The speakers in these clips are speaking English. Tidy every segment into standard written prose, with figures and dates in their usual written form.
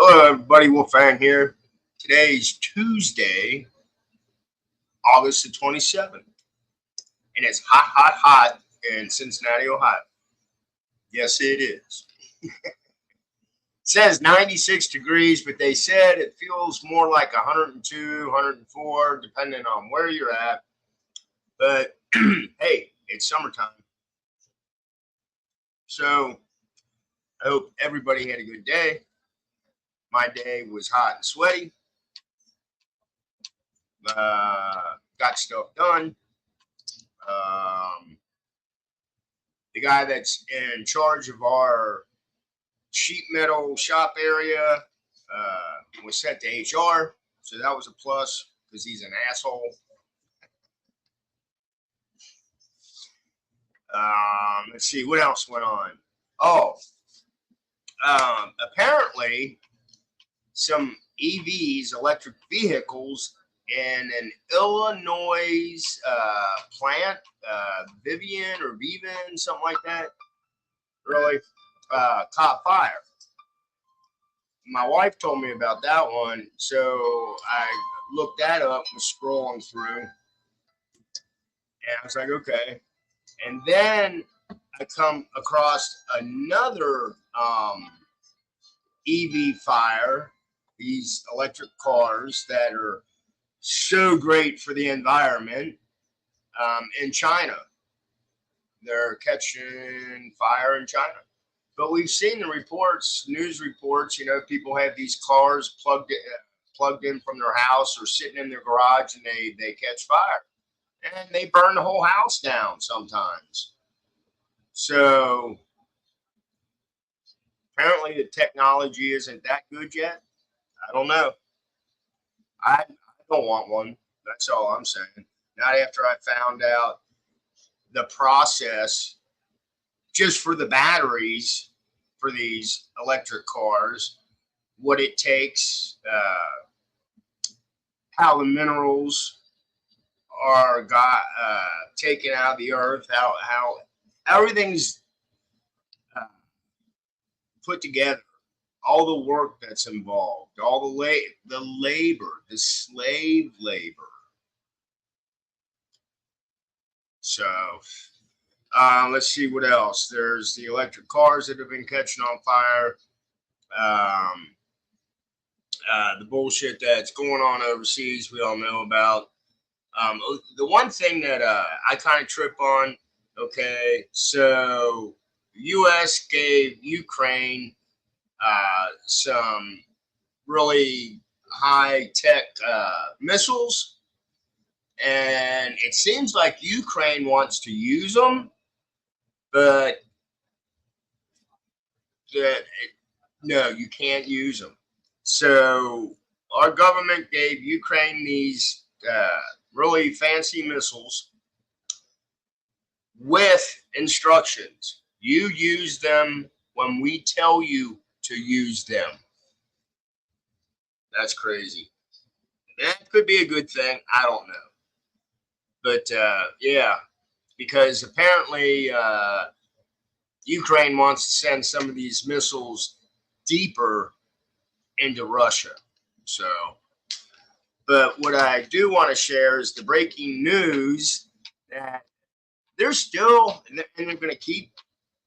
Hello, everybody. Wolfang here. Today's Tuesday, August the 27th, and it's hot, hot, hot in Cincinnati, Ohio. Yes, it is. It says 96 degrees, but they said it feels more like 102, 104, depending on where you're at. But hey, it's summertime. So I hope everybody had a good day. My day was hot and sweaty. Got stuff done. The guy that's in charge of our sheet metal shop area was sent to HR, so that was a plus because he's an asshole. Let's see what else went on. Oh, apparently some EVs, electric vehicles, in an Illinois plant, Vivian or Vivan, something like that, really caught fire. My wife told me about that one, so I looked that up, was scrolling through, and I was like, okay. And then I come across another EV fire, these electric cars that are so great for the environment in China. They're catching fire in China. But we've seen the reports, news reports, people have these cars plugged in from their house or sitting in their garage, and they catch fire. And they burn the whole house down sometimes. So apparently the technology isn't that good yet. I don't know. I don't want one. That's all I'm saying. Not after I found out the process just for the batteries for these electric cars, what it takes, how the minerals are taken out of the earth, how everything's put together, all the work that's involved, all the labor, the slave labor. So let's see what else. There's the electric cars that have been catching on fire. The bullshit that's going on overseas, we all know about. The one thing that I kind of trip on, okay, so U.S. gave Ukraine some really high-tech missiles, and it seems like Ukraine wants to use them, but no, you can't use them. So our government gave Ukraine these really fancy missiles with instructions. You use them when we tell you to use them. That's crazy. That could be a good thing. I don't know. But yeah, because apparently Ukraine wants to send some of these missiles deeper into Russia. So, but what I do want to share is the breaking news that they're still, and they're going to keep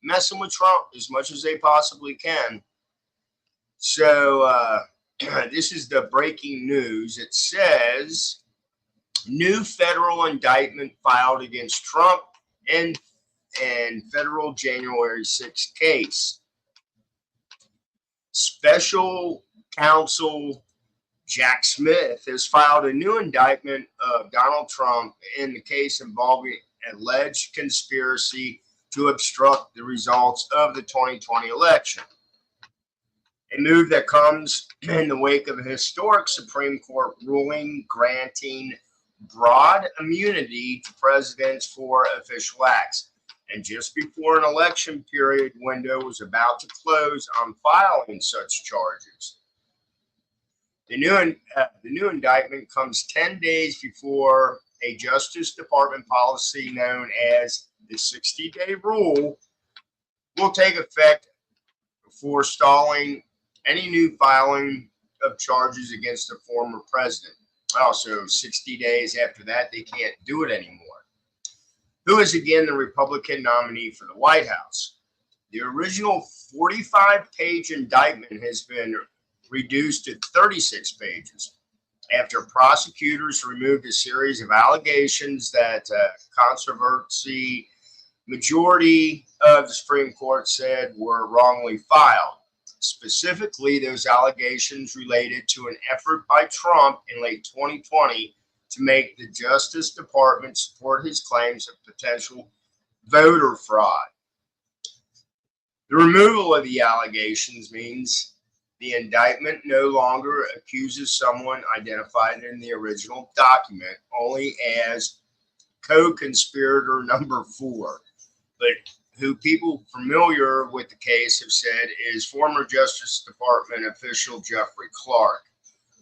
messing with Trump as much as they possibly can. So, this is the breaking news. It says new federal indictment filed against Trump in federal January 6th case. Special counsel Jack Smith has filed a new indictment of Donald Trump in the case involving alleged conspiracy to obstruct the results of the 2020 election. A move that comes in the wake of a historic Supreme Court ruling granting broad immunity to presidents for official acts, and just before an election period window was about to close on filing such charges. The new indictment comes 10 days before a Justice Department policy known as the 60-day rule will take effect for stalling any new filing of charges against a former president. Also, 60 days after that, they can't do it anymore. Who is again the Republican nominee for the White House? The original 45-page indictment has been reduced to 36 pages after prosecutors removed a series of allegations that controversy majority of the Supreme Court said were wrongly filed. Specifically, those allegations related to an effort by Trump in late 2020 to make the Justice Department support his claims of potential voter fraud. The removal of the allegations means the indictment no longer accuses someone identified in the original document only as co-conspirator number 4, but who people familiar with the case have said is former Justice Department official Jeffrey Clark.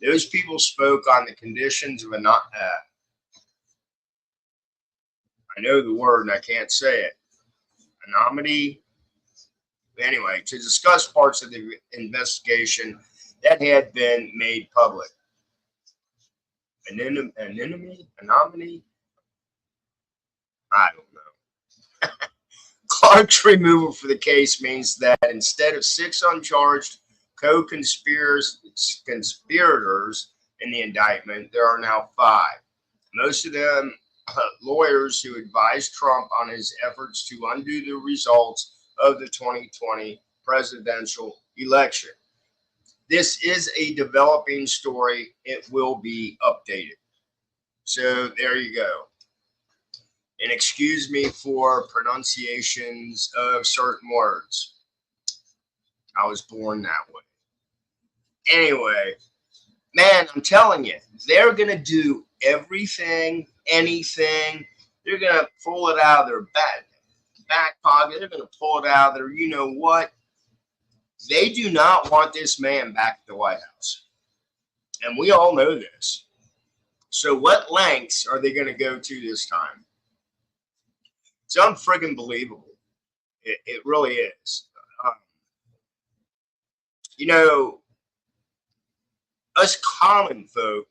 Those people spoke on the conditions of I know the word and I can't say it. Anonymity. Anyway, to discuss parts of the investigation that had been made public. Anonymity? I don't know. Clark's removal for the case means that instead of 6 uncharged co-conspirators in the indictment, there are now 5. Most of them lawyers who advised Trump on his efforts to undo the results of the 2020 presidential election. This is a developing story. It will be updated. So there you go. And excuse me for pronunciations of certain words. I was born that way. Anyway, man, I'm telling you, they're going to do everything, anything. They're going to pull it out of their back pocket. They're going to pull it out of their, you know what? They do not want this man back at the White House. And we all know this. So what lengths are they going to go to this time? It's unfriggin' believable. It really is. You know, us common folk,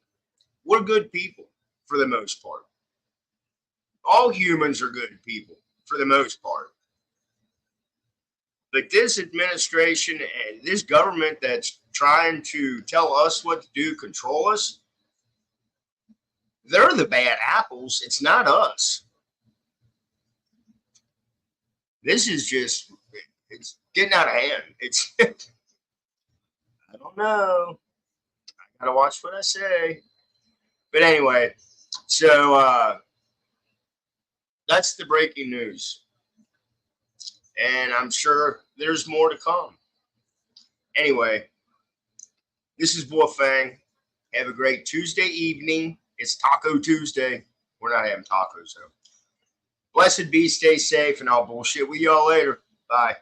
we're good people for the most part. All humans are good people for the most part. But this administration and this government that's trying to tell us what to do, control us, they're the bad apples. It's not us. This is just, it's getting out of hand. It's, I don't know. I gotta watch what I say. But anyway, so that's the breaking news. And I'm sure there's more to come. Anyway, this is Wolfang. Have a great Tuesday evening. It's Taco Tuesday. We're not having tacos, though. Blessed be, stay safe, and I'll bullshit with y'all later. Bye.